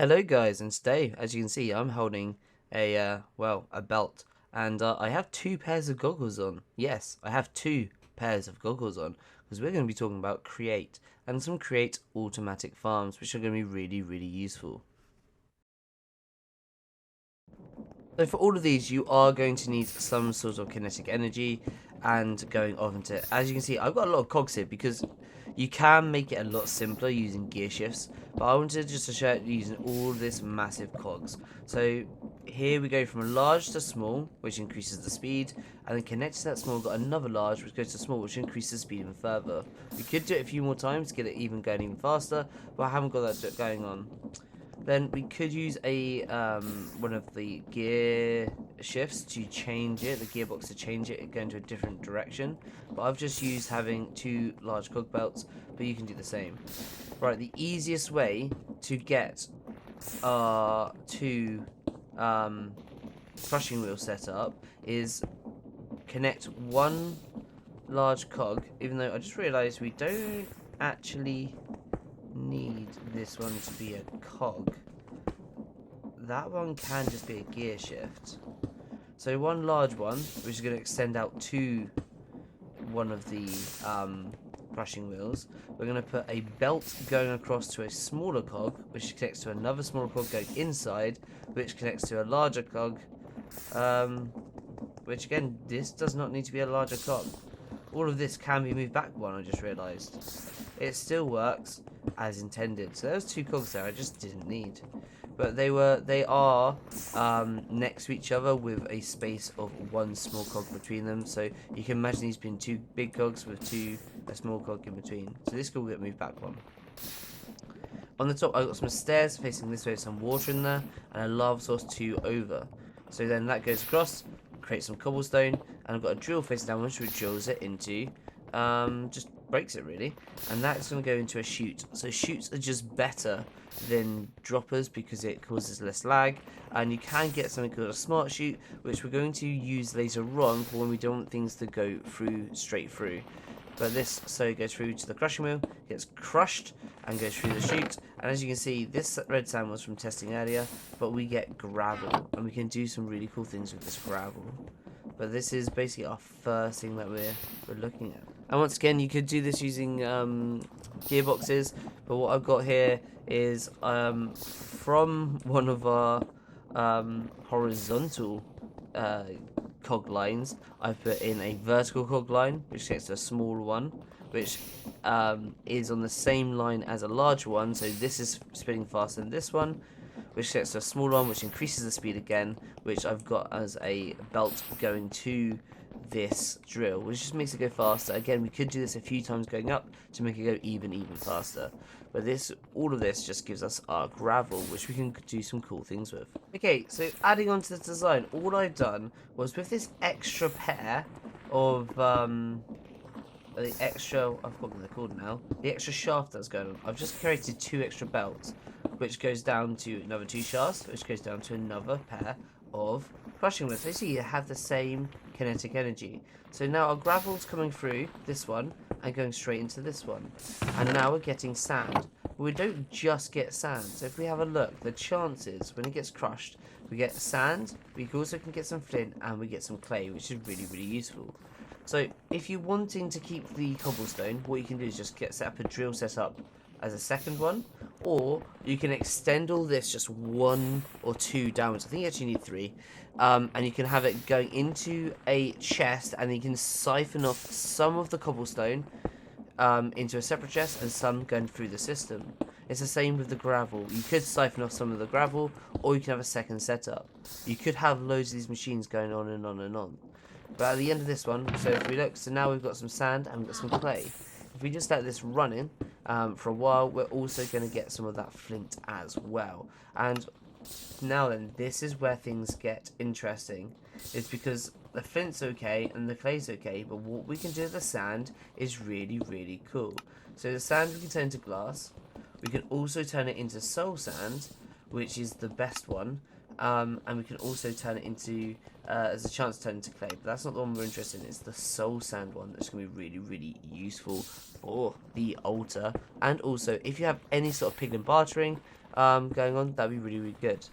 Hello guys, and today, as you can see, I'm holding a belt, and I have two pairs of goggles on. Yes, I have two pairs of goggles on, because we're going to be talking about Create, and some Create automatic farms, which are going to be really, really useful. So for all of these, you are going to need some sort of kinetic energy and going off into it. As you can see, I've got a lot of cogs here because you can make it a lot simpler using gear shifts, but I wanted just to show it using all this massive cogs. So here we go from a large to small, which increases the speed, and then connected to that small, got another large, which goes to small, which increases the speed even further. We could do it a few more times to get it even going even faster, but I haven't got that going on. Then we could use a one of the gear shifts to change it, the gearbox to change it and go into a different direction. But I've just used having two large cog belts, but you can do the same. Right, the easiest way to get two crushing wheels set up is connect one large cog, even though I just realised we don't actually need this one to be a cog. That one can just be a gear shift. So one large one, which is going to extend out to one of the crushing wheels. We're going to put a belt going across to a smaller cog, which connects to another smaller cog going inside, which connects to a larger cog. Which again, this does not need to be a larger cog. All of this can be moved back one, I just realised. It still works as intended. So there's two cogs there I just didn't need. But they are next to each other with a space of one small cog between them. So you can imagine these being two big cogs with a small cog in between. So this will get moved back one. On the top, I've got some stairs facing this way, some water in there, and a lava source 2 over. So then that goes across, creates some cobblestone, and I've got a drill facing downwards, which drills it into, just breaks it really, and that's going to go into a chute. So chutes are just better than droppers because it causes less lag, and you can get something called a smart chute, which we're going to use later on for when we don't want things to go straight through. But this goes through to the crushing wheel, gets crushed, and goes through the chute. And as you can see, this red sand was from testing earlier, but we get gravel, and we can do some really cool things with this gravel. But this is basically our first thing that we're looking at. And once again, you could do this using gearboxes, but what I've got here is from one of our horizontal cog lines, I've put in a vertical cog line, which gets to a small one, which is on the same line as a large one, so this is spinning faster than this one, which gets to a small one, which increases the speed again, which I've got as a belt going to this drill, which just makes it go faster. Again, we could do this a few times going up to make it go even faster. But all of this just gives us our gravel, which we can do some cool things with. Okay, so adding on to the design, all I've done was with this extra pair of the extra, I've forgotten what they're called now, the extra shaft that's going on, I've just created two extra belts, which goes down to another two shafts, which goes down to another pair of crushing wheels. So you see, you have the same kinetic energy. So now our gravel's coming through this one and going straight into this one. And now we're getting sand. But we don't just get sand. So if we have a look, the chances when it gets crushed, we get sand, we also can get some flint, and we get some clay, which is really, really useful. So if you're wanting to keep the cobblestone, what you can do is just set up a drill setup as a second one, or you can extend all this just one or two downwards. I think you actually need three, and you can have it going into a chest, and you can siphon off some of the cobblestone into a separate chest and some going through the system. It's the same with the gravel. You could siphon off some of the gravel, or you can have a second setup. You could have loads of these machines going on and on and on. But at the end of this one, so if we look, so now we've got some sand and we've got some clay. If we just let this run in for a while, we're also going to get some of that flint as well. And now then, this is where things get interesting. It's because the flint's okay and the clay's okay, but what we can do with the sand is really, really cool. So the sand we can turn into glass. We can also turn it into soul sand, which is the best one, And we can also turn it into, there's a chance to turn it into clay, but that's not the one we're interested in. It's the soul sand one that's going to be really, really useful for the altar. And also, if you have any sort of piglin bartering going on, that'd be really, really good.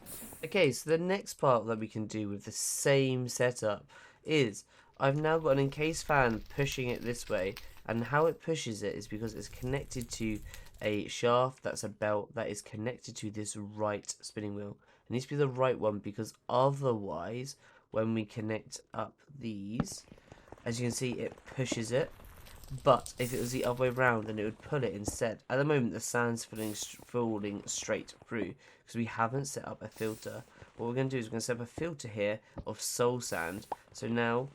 Okay, so the next part that we can do with the same setup is, I've now got an encased fan pushing it this way, and how it pushes it is because it's connected to a shaft that's a belt that is connected to this right spinning wheel. It needs to be the right one, because otherwise when we connect up these, as you can see, it pushes it. But if it was the other way around, then it would pull it instead. At the moment, the sand's falling straight through because we haven't set up a filter. What we're going to do is we're going to set up a filter here of soul sand. So now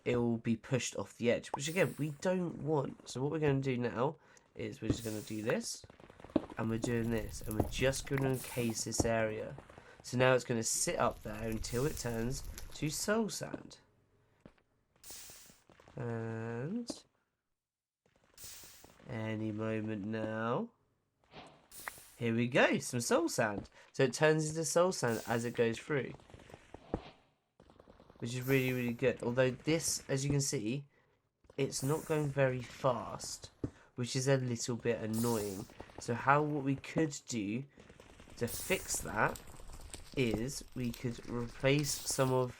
it will be pushed off the edge, which again, we don't want. So what we're going to do now is we're just going to do this, and we're doing this, and we're just going to encase this area. So now it's going to sit up there until it turns to soul sand. And any moment now, here we go, some soul sand. So it turns into soul sand as it goes through, which is really, really good. Although this, as you can see, it's not going very fast, which is a little bit annoying. So what we could do to fix that is we could replace some of,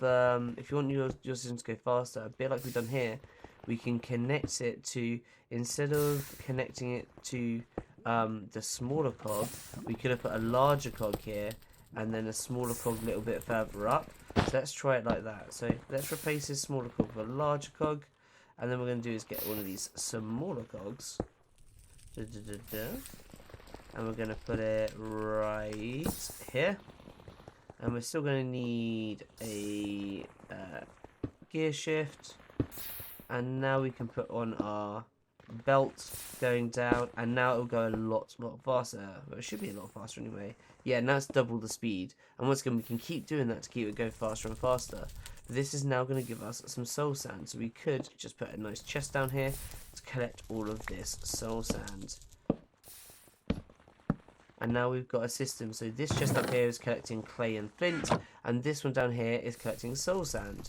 if you want your system to go faster, a bit like we've done here, we can connect it to, instead of connecting it to the smaller cog, we could have put a larger cog here and then a smaller cog a little bit further up. So let's try it like that. So let's replace this smaller cog with a larger cog, and then what we're going to do is get one of these smaller cogs, and we're going to put it right here. And we're still going to need a gear shift. And now we can put on our belt going down. And now it'll go a lot faster. Well, it should be a lot faster anyway. Yeah, now it's double the speed. And once again, we can keep doing that to keep it going faster and faster. But this is now going to give us some soul sand. So we could just put a nice chest down here to collect all of this soul sand. And now we've got a system. So this chest up here is collecting clay and flint, and this one down here is collecting soul sand,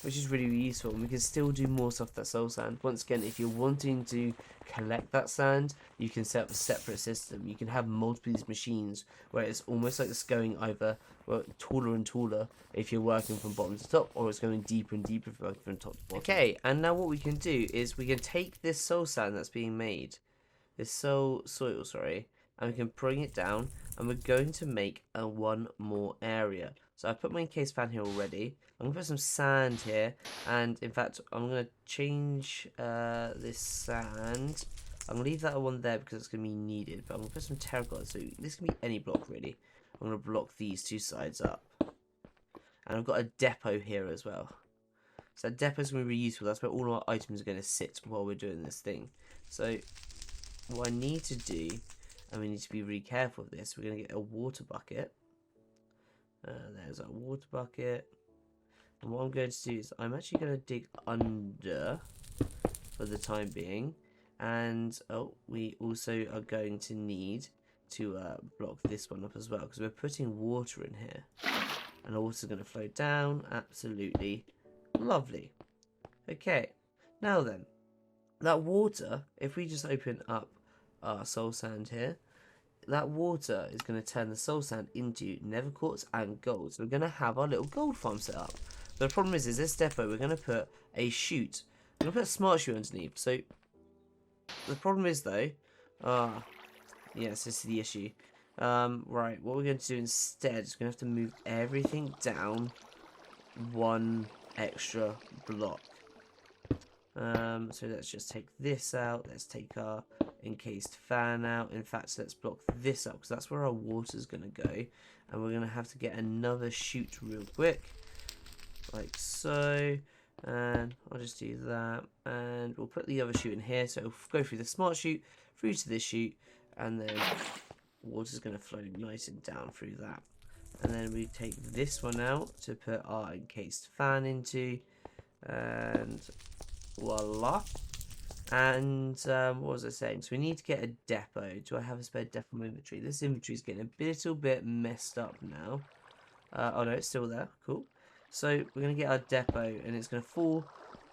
which is really, really useful. And we can still do more stuff with that soul sand. Once again, if you're wanting to collect that sand, you can set up a separate system. You can have multiple of these machines where it's almost like it's going either taller and taller if you're working from bottom to top, or it's going deeper and deeper if you're working from top to bottom. Okay, and now what we can do is we can take this soul sand that's being made, this soil, and we can bring it down, and we're going to make one more area. So I put my encased fan here already. I'm going to put some sand here, and in fact I'm going to change this sand. I'm going to leave that one there because it's going to be needed, but I'm going to put some terracotta, so this can be any block really. I'm going to block these two sides up. And I've got a depot here as well. So that depot is going to be useful. That's where all our items are going to sit while we're doing this thing. So what I need to do, and we need to be really careful of this, we're going to get a water bucket. There's our water bucket. And what I'm going to do is I'm actually going to dig under for the time being. And we also are going to need to block this one up as well, because we're putting water in here. And the water's going to flow down. Absolutely lovely. Okay, now then, that water, if we just open up our soul sand here, that water is going to turn the soul sand into nether quartz and gold. So we're going to have our little gold farm set up. But the problem is this depot, we're going to put a chute. We're going to put a smart chute underneath. So the problem is though, yes, this is the issue. Right, what we're going to do instead is we're going to have to move everything down one extra block. So let's just take this out. Let's take our encased fan out. In fact, let's block this up because that's where our water's going to go. And we're going to have to get another chute real quick, like so. And I'll just do that. And we'll put the other chute in here. So we'll go through the smart chute, through to this chute, and then water's going to flow nice and down through that. And then we take this one out to put our encased fan into. And voila. And what was I saying? So we need to get a depot. Do I have a spare depot in my inventory? This inventory is getting a little bit messed up now. Oh no, it's still there. Cool. So we're going to get our depot, and it's going to fall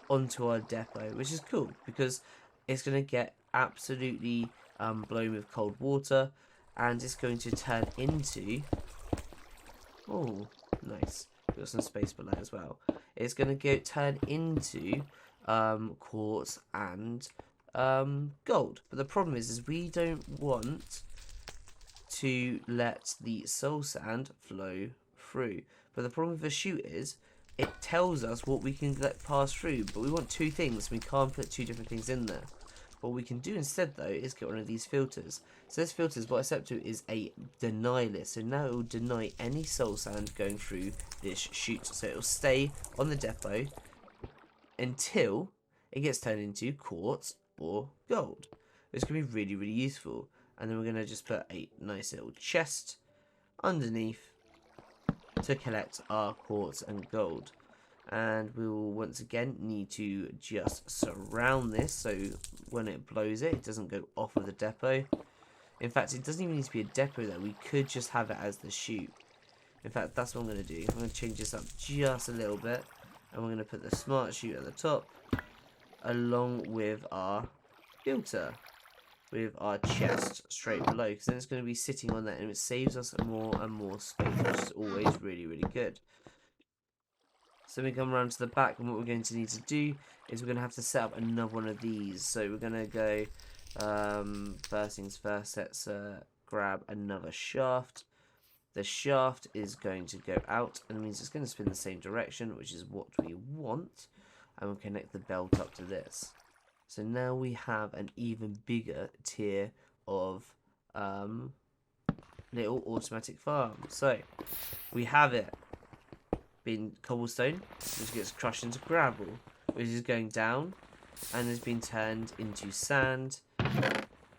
onto our depot, which is cool because it's going to get absolutely blown with cold water, and it's going to turn into... Oh, nice. We've got some space below as well. It's going to turn into quartz and gold. But the problem is we don't want to let the soul sand flow through. But the problem with the chute is it tells us what we can let pass through, but we want two things. We can't put two different things in there. What we can do instead, though, is get one of these filters. So this filter, what I set to is a deny list. So now it will deny any soul sand going through this chute. So it will stay on the depot until it gets turned into quartz or gold. It's going to be really, really useful. And then we're going to just put a nice little chest underneath to collect our quartz and gold. And we will once again need to just surround this so when it blows it doesn't go off of the depot. In fact, it doesn't even need to be a depot though. We could just have it as the chute. In fact, that's what I'm going to do. I'm going to change this up just a little bit. And we're going to put the smart chute at the top along with our filter, with our chest straight below, because then it's going to be sitting on that and it saves us more and more space, which is always really, really good. So we come around to the back, and what we're going to need to do is we're going to have to set up another one of these. So we're going to go, first things first, let's grab another shaft. The shaft is going to go out, and it means it's going to spin the same direction, which is what we want. And we'll connect the belt up to this. So now we have an even bigger tier of little automatic farm. So we have it been cobblestone, which gets crushed into gravel, which is going down and has been turned into sand,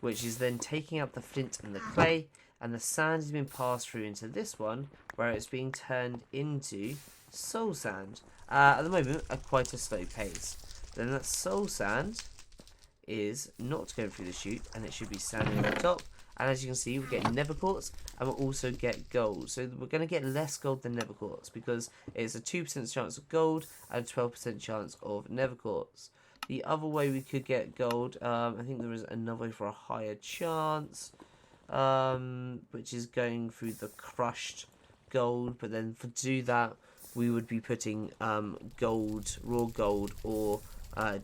which is then taking up the flint and the clay, and the sand has been passed through into this one where it's being turned into soul sand. At the moment at quite a slow pace. Then that soul sand is not going through the chute, and it should be standing on the top. And as you can see, we get nether quartz, and we'll also get gold. So we're going to get less gold than nether quartz because it's a 2% chance of gold and a 12% chance of nether quartz. The other way we could get gold, I think there is another way for a higher chance, which is going through the crushed gold. But then to do that, we would be putting gold, raw gold, or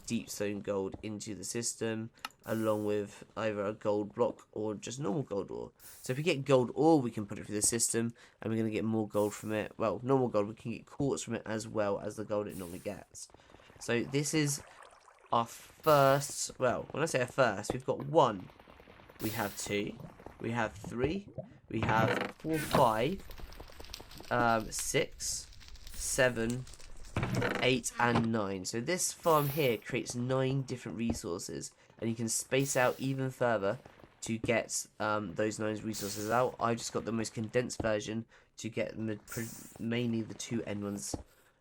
deep stone gold into the system, along with either a gold block or just normal gold ore. So if we get gold ore, we can put it through the system, and we're going to get more gold from it. Well, normal gold, we can get quartz from it as well as the gold it normally gets. So this is our first, well, when I say our first, we've got 1, we have 2, we have 3, we have 4, 5, 6, 7, 8 and 9. So this farm here creates 9 different resources, and you can space out even further to get those 9 resources out. I just got the most condensed version to get mainly the 2 end ones,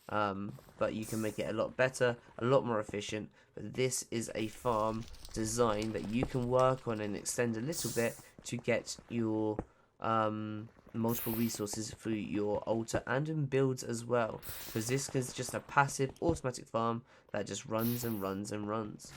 but you can make it a lot better, a lot more efficient. But this is a farm design that you can work on and extend a little bit to get your multiple resources for your altar and in builds as well, because this is just a passive automatic farm that just runs and runs and runs.